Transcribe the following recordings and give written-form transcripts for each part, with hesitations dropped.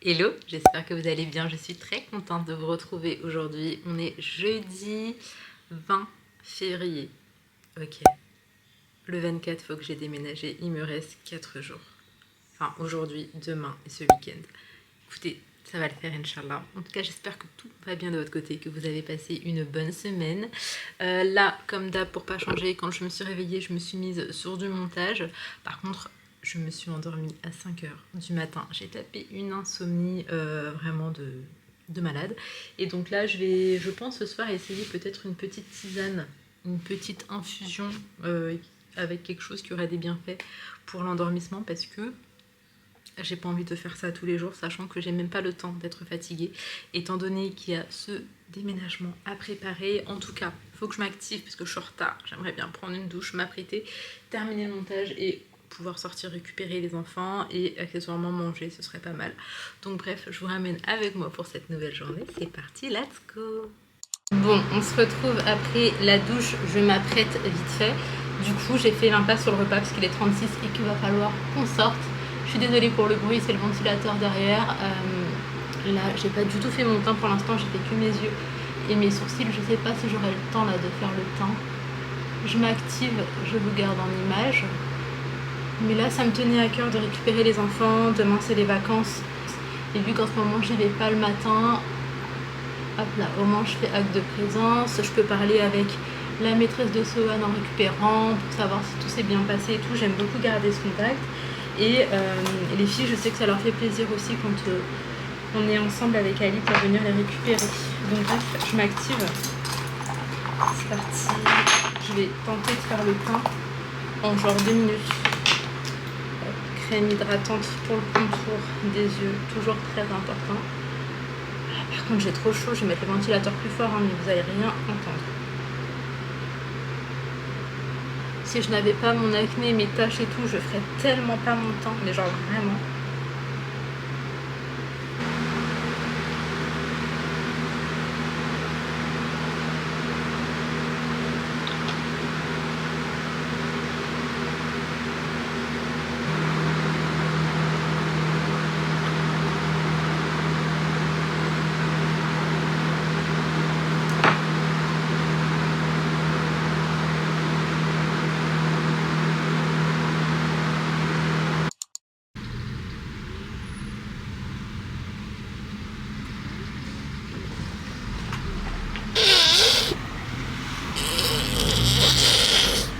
Hello, j'espère que vous allez bien, je suis très contente de vous retrouver aujourd'hui. On est jeudi 20 février. Ok, le 24, il faut que j'ai déménagé, il me reste 4 jours. Enfin aujourd'hui, demain et ce week-end. Écoutez, ça va le faire Inch'Allah. En tout cas, j'espère que tout va bien de votre côté, que vous avez passé une bonne semaine. Là, comme d'hab, pour pas changer, quand je me suis réveillée, je me suis mise sur du montage. Par contre, je me suis endormie à 5h du matin. J'ai tapé une insomnie vraiment de malade. Et donc là, je pense ce soir essayer peut-être une petite tisane, une petite infusion avec quelque chose qui aurait des bienfaits pour l'endormissement parce que j'ai pas envie de faire ça tous les jours, sachant que j'ai même pas le temps d'être fatiguée, étant donné qu'il y a ce déménagement à préparer. En tout cas, il faut que je m'active parce que je suis en retard. J'aimerais bien prendre une douche, m'apprêter, terminer le montage et pouvoir sortir récupérer les enfants et accessoirement manger, ce serait pas mal. Donc bref, je vous ramène avec moi pour cette nouvelle journée. C'est parti, let's go! Bon, on se retrouve après la douche, je m'apprête vite fait. Du coup, j'ai fait l'impasse sur le repas parce qu'il est 36 et qu'il va falloir qu'on sorte. Je suis désolée pour le bruit, c'est le ventilateur derrière. Là, j'ai pas du tout fait mon teint pour l'instant, j'ai fait que mes yeux et mes sourcils. Je sais pas si j'aurai le temps là de faire le teint. Je m'active, je vous garde en image. Mais là, ça me tenait à cœur de récupérer les enfants. Demain, c'est les vacances. Et vu qu'en ce moment, j'y vais pas le matin, hop là, au moins je fais acte de présence. Je peux parler avec la maîtresse de Sohan en récupérant pour savoir si tout s'est bien passé et tout. J'aime beaucoup garder ce contact. Et les filles, je sais que ça leur fait plaisir aussi quand on est ensemble avec Ali pour venir les récupérer. Donc bref, je m'active. C'est parti. Je vais tenter de faire le teint en genre 2 minutes. Crème hydratante pour le contour des yeux, toujours très important. Par contre, j'ai trop chaud, je vais mettre le ventilateur plus fort, hein, mais vous n'allez rien entendre. Si je n'avais pas mon acné, mes taches et tout, je ferais tellement pas mon teint, mais genre vraiment.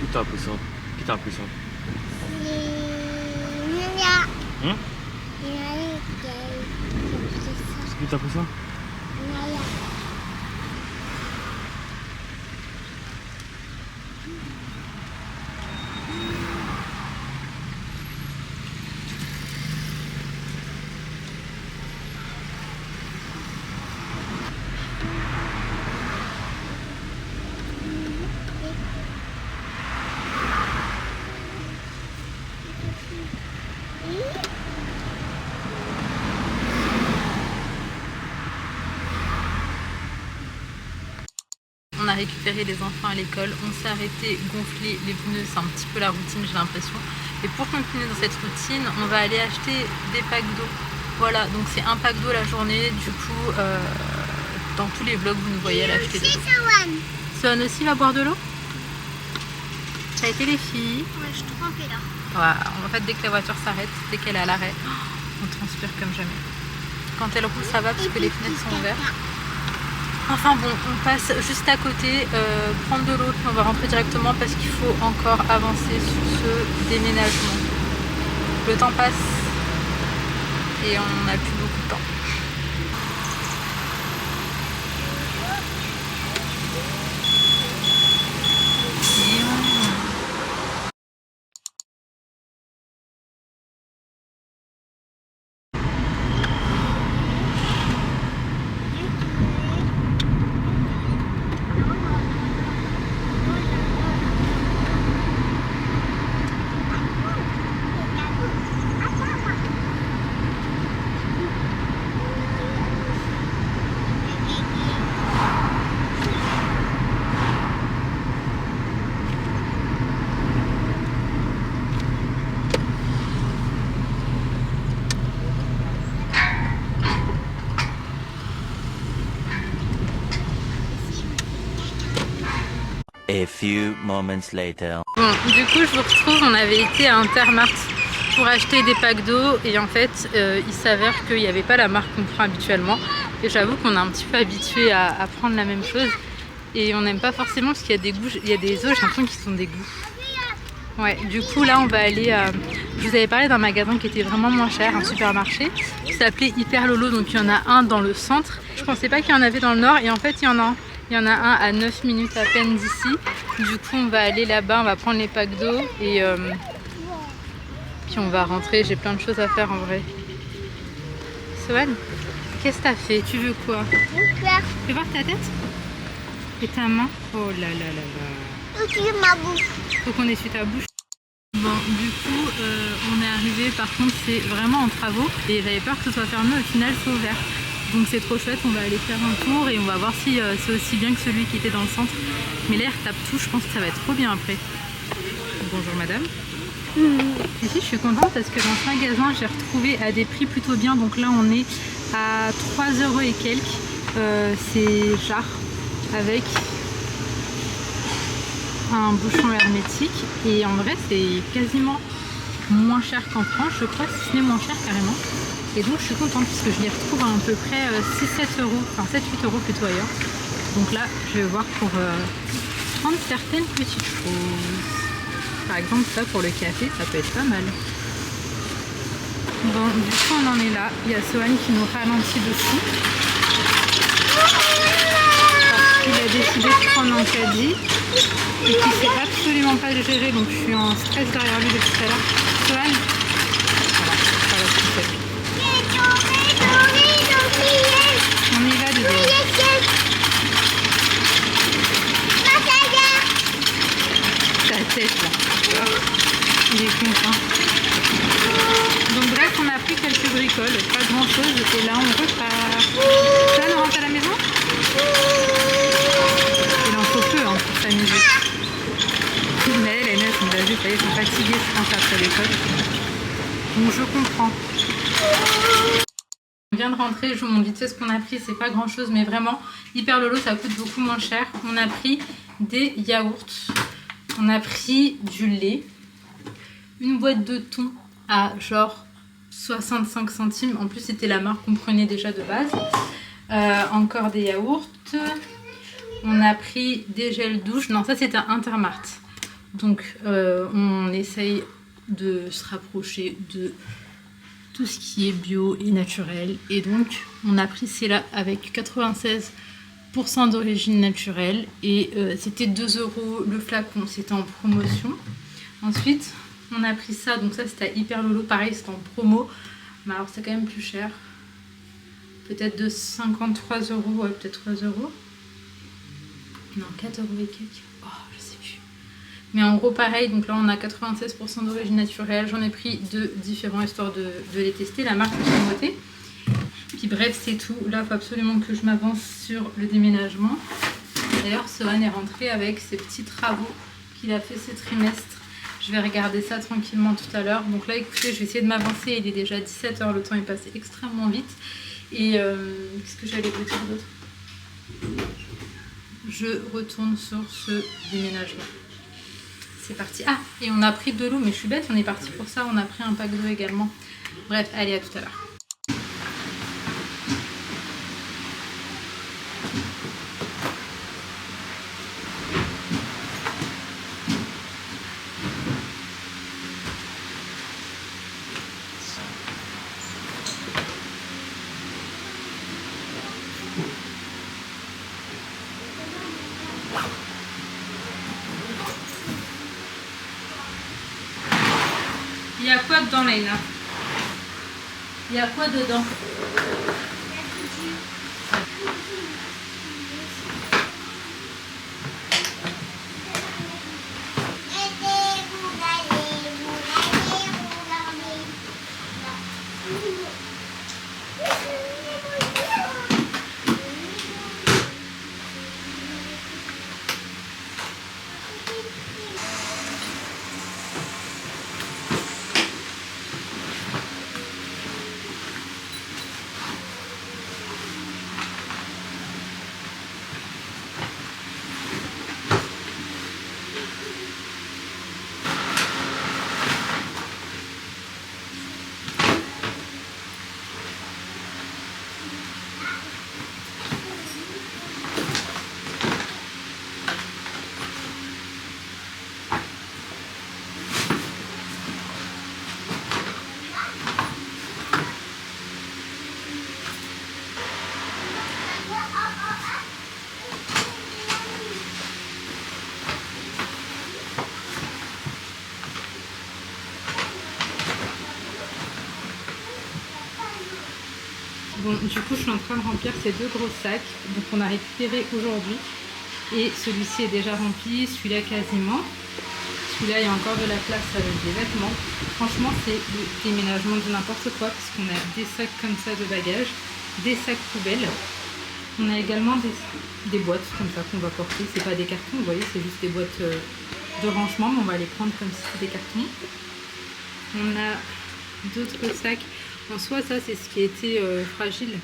Qui t'a appris ça? Qui t'a appris ça? Hein? Qui t'a appris ça? On a récupéré les enfants à l'école, on s'est arrêté gonfler les pneus, c'est un petit peu la routine j'ai l'impression. Et pour continuer dans cette routine, on va aller acheter des packs d'eau. Voilà, donc c'est un pack d'eau la journée, du coup dans tous les vlogs vous nous voyez aller acheter de l'eau. Sohan aussi va boire de l'eau? Ça a été les filles? Ouais, je suis trempée là. Voilà, en fait dès que la voiture s'arrête, dès qu'elle est à l'arrêt, on transpire comme jamais. Quand elle roule ça va parce que les fenêtres sont ouvertes. Enfin bon, on passe juste à côté, prendre de l'eau, puis on va rentrer directement parce qu'il faut encore avancer sur ce déménagement. Le temps passe et on n'a plus beaucoup de temps. A few moments later. Bon, du coup, je vous retrouve. On avait été à Intermart pour acheter des packs d'eau et en fait, il s'avère qu'il n'y avait pas la marque qu'on prend habituellement. Et j'avoue qu'on est un petit peu habitué à prendre la même chose et on n'aime pas forcément parce qu'il y a des goûts, il y a des eaux, j'ai l'impression qu'ils sont des goûts. Ouais, du coup là on va aller, je vous avais parlé d'un magasin qui était vraiment moins cher, un supermarché, qui s'appelait Hyper Lolo, donc il y en a un dans le centre. Je pensais pas qu'il y en avait dans le nord et en fait il y en a un. Il y en a un à 9 minutes à peine d'ici. Du coup on va aller là-bas, on va prendre les packs d'eau et puis on va rentrer. J'ai plein de choses à faire en vrai. Sohan, qu'est-ce que t'as fait? Tu veux quoi? Fais voir ta tête et ta main. Oh là là là là. Ma bouche. Faut qu'on essuie ta bouche. Bon, du coup, on est arrivé. Par contre, c'est vraiment en travaux et j'avais peur que ce soit fermé. Au final, c'est ouvert. Donc c'est trop chouette. On va aller faire un tour et on va voir si c'est aussi bien que celui qui était dans le centre. Mais l'air tape tout. Je pense que ça va être trop bien après. Bonjour madame. Ici, je suis contente parce que dans ce magasin, j'ai retrouvé à des prix plutôt bien. Donc là, on est à 3 € et quelques. C'est jarre avec un bouchon hermétique et en vrai c'est quasiment moins cher qu'en France, je crois, si ce n'est moins cher carrément. Et donc je suis contente parce que je les retrouve à peu près 6-7 €, enfin 7-8 € plutôt ailleurs. Donc là je vais voir pour prendre certaines petites choses. Par exemple ça pour le café, ça peut être pas mal. Bon, du coup on en est là, il y a Sohan qui nous ralentit dessus. Il a décidé de prendre un caddie et qui sait absolument pas le gérer, donc je suis en stress derrière lui depuis tout à l'heure. Sohan, voilà, ça va se faire. On y va désolé. Ta tête là, il est content. Donc bref, on a pris quelques bricoles, pas grand chose, et là on repart. Sohan, on rentre à la maison? Il en faut peu hein, pour s'amuser. Mais les neufs, on l'a vu, ils sont fatigués, je pense, après l'école. Donc je comprends. On vient de rentrer, je vous montre vite fait ce qu'on a pris. C'est pas grand chose, mais vraiment, Hyper Lolo, ça coûte beaucoup moins cher. On a pris des yaourts, on a pris du lait, une boîte de thon à genre 65 centimes. En plus, c'était la marque qu'on prenait déjà de base. Encore des yaourts. On a pris des gels douche. Non, ça c'était un Intermart. Donc on essaye de se rapprocher de tout ce qui est bio et naturel. Et donc on a pris celle-là avec 96% d'origine naturelle. Et c'était 2 € le flacon. C'était en promotion. Ensuite on a pris ça. Donc ça c'était à Hyper Lolo. Pareil, c'était en promo. Mais alors c'est quand même plus cher. Peut-être de 53 €. Ouais, peut-être 3 €. Non, 4 € et quelques. Oh, je sais plus. Mais en gros, pareil. Donc là, on a 96% d'origine naturelle. J'en ai pris 2 différents histoire de les tester. La marque que j'ai notée. Puis bref, c'est tout. Là, il faut absolument que je m'avance sur le déménagement. D'ailleurs, Sohan est rentré avec ses petits travaux qu'il a fait ce trimestre. Je vais regarder ça tranquillement tout à l'heure. Donc là, écoutez, je vais essayer de m'avancer. Il est déjà 17 h. Le temps est passé extrêmement vite. Et qu'est-ce que j'allais vous dire d'autre? Je retourne sur ce déménagement. C'est parti. Ah, et on a pris de l'eau, mais je suis bête, on est parti pour ça. On a pris un pack d'eau également. Bref, allez, à tout à l'heure. Il y a quoi dedans, Leïla? Il y a quoi dedans? Bon, du coup, je suis en train de remplir ces 2 gros sacs. Donc, on a récupéré aujourd'hui. Et celui-ci est déjà rempli, celui-là quasiment. Celui-là, il y a encore de la place avec des vêtements. Franchement, c'est le déménagement de n'importe quoi, parce qu'on a des sacs comme ça de bagages, des sacs poubelles. On a également des boîtes comme ça qu'on va porter. C'est pas des cartons, vous voyez, c'est juste des boîtes de rangement, mais on va les prendre comme si c'était des cartons. On a d'autres sacs. En soi, ça, c'est ce qui était fragile.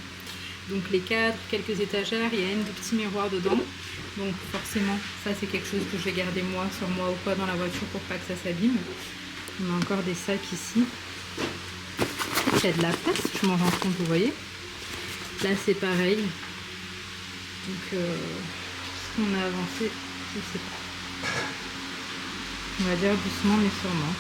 Donc les cadres, quelques étagères, il y a même de petits miroirs dedans. Donc forcément, ça c'est quelque chose que je vais garder moi, sur moi ou quoi dans la voiture pour pas que ça s'abîme. On a encore des sacs ici. Il y a de la place, je m'en rends compte, vous voyez. Là c'est pareil. Donc est-ce qu'on a avancé? Je sais pas. On va dire doucement mais sûrement.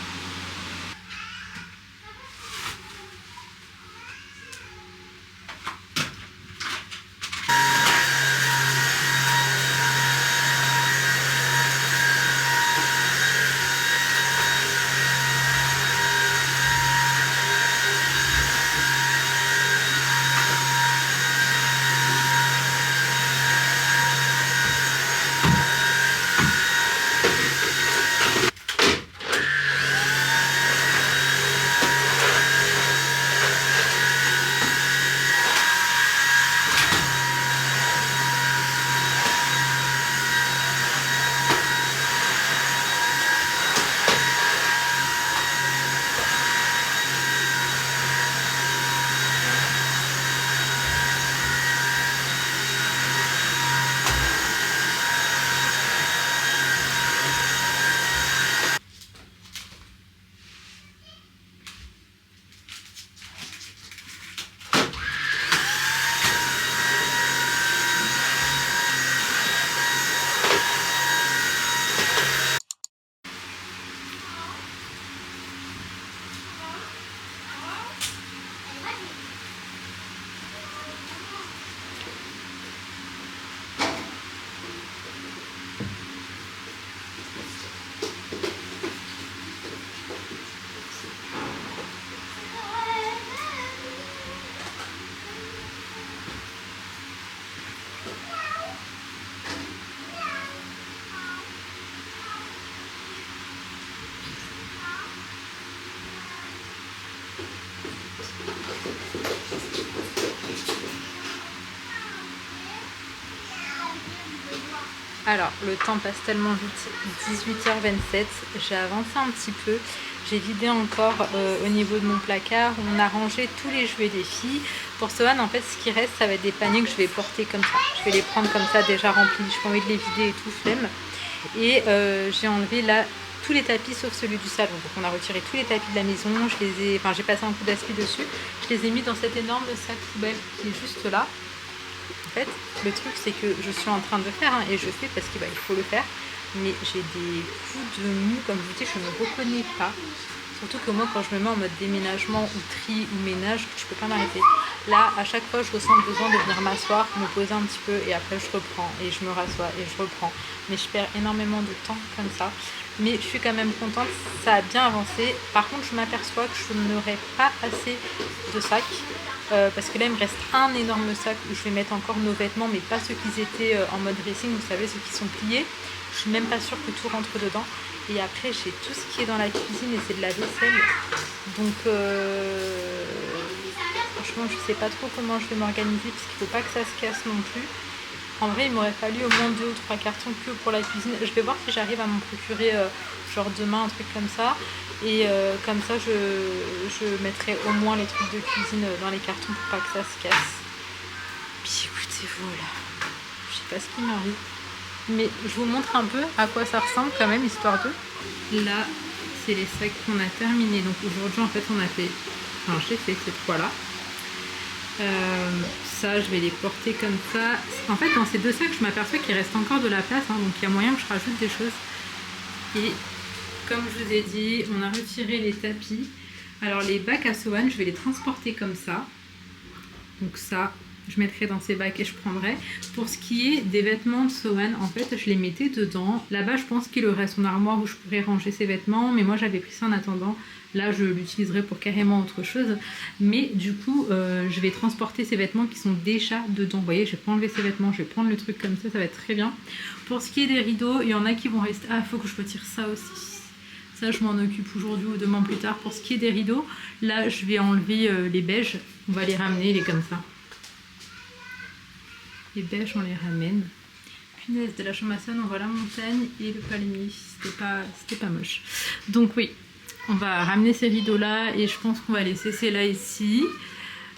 Alors, le temps passe tellement vite, 18h27, j'ai avancé un petit peu, j'ai vidé encore au niveau de mon placard, on a rangé tous les jouets des filles. Pour Sohan, en fait, ce qui reste, ça va être des paniers que je vais porter comme ça. Je vais les prendre comme ça, déjà remplis, je n'ai pas envie de les vider et tout, flemme. Et j'ai enlevé là tous les tapis sauf celui du salon. Donc on a retiré tous les tapis de la maison, j'ai passé un coup d'aspi dessus, je les ai mis dans cet énorme sac poubelle qui est juste là. En fait, le truc c'est que je suis en train de faire et je fais parce qu'il faut le faire, mais j'ai des coups de mou, comme je vous dis, je ne me reconnais pas. Surtout que moi, quand je me mets en mode déménagement ou tri ou ménage, je peux pas m'arrêter. Là, à chaque fois, je ressens le besoin de venir m'asseoir, me poser un petit peu et après je reprends et je me rassois et je reprends. Mais je perds énormément de temps comme ça. Mais je suis quand même contente, ça a bien avancé. Par contre, je m'aperçois que je n'aurai pas assez de sacs. Parce que là, il me reste un énorme sac où je vais mettre encore nos vêtements, mais pas ceux qui étaient en mode dressing, vous savez, ceux qui sont pliés. Je suis même pas sûre que tout rentre dedans. Et après, j'ai tout ce qui est dans la cuisine et c'est de la vaisselle. Donc, franchement, je sais pas trop comment je vais m'organiser parce qu'il faut pas que ça se casse non plus. En vrai, il m'aurait fallu au moins 2 ou 3 cartons que pour la cuisine. Je vais voir si j'arrive à m'en procurer genre demain, un truc comme ça. Et comme ça, je mettrai au moins les trucs de cuisine dans les cartons pour pas que ça se casse. Puis écoutez, voilà. Je sais pas ce qui m'arrive. Mais je vous montre un peu à quoi ça ressemble quand même, histoire de... Là, c'est les sacs qu'on a terminés. Donc aujourd'hui, en fait, j'ai fait ces trois-là. Ça, je vais les porter comme ça. En fait, dans ces deux sacs, je m'aperçois qu'il reste encore de la place. Donc il y a moyen que je rajoute des choses. Et comme je vous ai dit, on a retiré les tapis. Alors les bacs à Sohan, je vais les transporter comme ça. Donc ça, je mettrai dans ces bacs et je prendrai. Pour ce qui est des vêtements de Sohan, en fait je les mettais dedans. Là-bas je pense qu'il aurait son armoire où je pourrais ranger ses vêtements, mais moi j'avais pris ça en attendant. Là je l'utiliserai pour carrément autre chose, mais du coup je vais transporter ces vêtements qui sont déjà dedans. Vous voyez, je vais pas enlever ces vêtements, je vais prendre le truc comme ça va être très bien. Pour ce qui est des rideaux, il y en a qui vont rester... Ah, il faut que je retire ça aussi. Ça je m'en occupe aujourd'hui ou demain plus tard. Pour ce qui est des rideaux, là je vais enlever les beiges, on va les ramener, les comme ça. Les beiges on les ramène. Punaise, de la chambre à sonne, on voit la montagne et le palmier, c'était pas moche. Donc oui, on va ramener ces rideaux là et je pense qu'on va laisser ceux-là ici.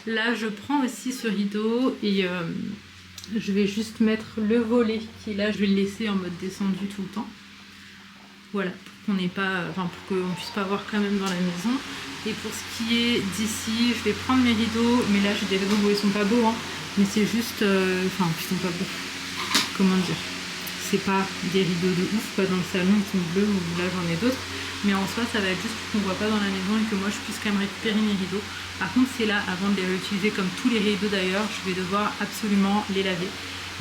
Là je prends aussi ce rideau et je vais juste mettre le volet qui est là, je vais le laisser en mode descendu tout le temps. Voilà, pour qu'on n'ait pas, enfin pour qu'on puisse pas voir quand même dans la maison. Et pour ce qui est d'ici, je vais prendre mes rideaux, mais là j'ai des rideaux où ils sont pas beaux, hein, mais c'est juste, enfin ils sont pas beaux, comment dire, c'est pas des rideaux de ouf quoi, dans le salon ils sont bleus, ou là j'en ai d'autres, mais en soi ça va être juste pour qu'on voit pas dans la maison et que moi je puisse quand même récupérer mes rideaux. Par contre c'est là, avant de les réutiliser comme tous les rideaux d'ailleurs, je vais devoir absolument les laver.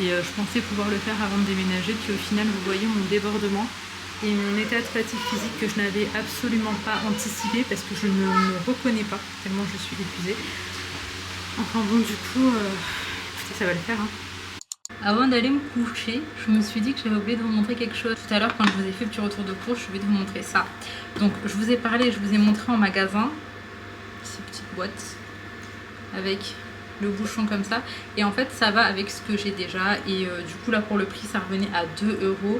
Et je pensais pouvoir le faire avant de déménager, puis au final vous voyez mon débordement et mon état de fatigue physique que je n'avais absolument pas anticipé parce que je ne me reconnais pas tellement je suis épuisée. Enfin bon, du coup, écoutez, ça va le faire. Hein. Avant d'aller me coucher, je me suis dit que j'avais oublié de vous montrer quelque chose. Tout à l'heure, quand je vous ai fait le petit retour de course, j'ai oublié de vous montrer ça. Donc, je vous ai parlé, je vous ai montré en magasin ces petites boîtes avec le bouchon comme ça. Et en fait, ça va avec ce que j'ai déjà. Et du coup, là, pour le prix, ça revenait à 2,55 €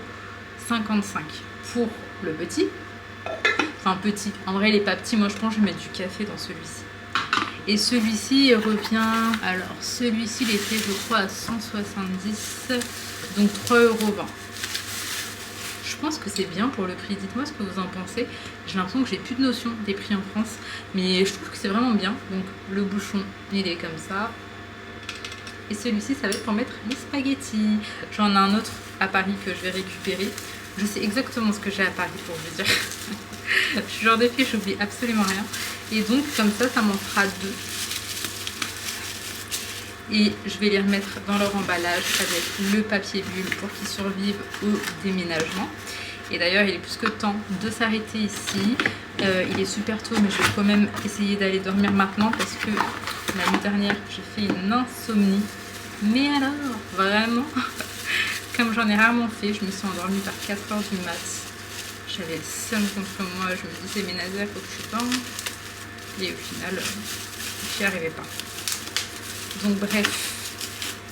pour le petit. Enfin, petit. En vrai, il n'est pas petit. Moi, je pense que je vais mettre du café dans celui-ci. Et celui-ci revient... Alors, celui-ci, il était, je crois, à 170. Donc, 3,20 €. Je pense que c'est bien pour le prix. Dites-moi ce que vous en pensez. J'ai l'impression que j'ai plus de notion des prix en France. Mais je trouve que c'est vraiment bien. Donc, le bouchon, il est comme ça. Et celui-ci, ça va être pour mettre les spaghettis. J'en ai un autre à Paris que je vais récupérer. Je sais exactement ce que j'ai à Paris pour vous dire. Je suis genre de fille, j'oublie absolument rien. Et donc, comme ça, ça m'en fera 2. Et je vais les remettre dans leur emballage avec le papier bulle pour qu'ils survivent au déménagement. Et d'ailleurs, il est plus que temps de s'arrêter ici. Il est super tôt, mais je vais quand même essayer d'aller dormir maintenant parce que l'année dernière, j'ai fait une insomnie. Mais alors, vraiment, comme j'en ai rarement fait, je me suis endormie vers 4 h du mat. J'avais le seum contre moi, je me disais, mais Nadia, il faut que tu dormes. Et au final, j'y arrivais pas. Donc bref,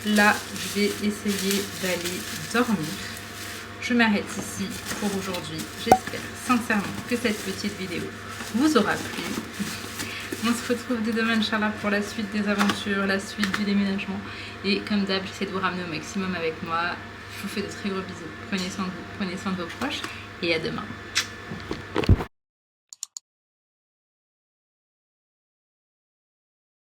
là, je vais essayer d'aller dormir. Je m'arrête ici pour aujourd'hui. J'espère sincèrement que cette petite vidéo vous aura plu. On se retrouve dès demain, Inch'Allah, pour la suite des aventures, la suite du déménagement. Et comme d'hab, j'essaie de vous ramener au maximum avec moi. Je vous fais de très gros bisous. Prenez soin de vous, prenez soin de vos proches. Et à demain.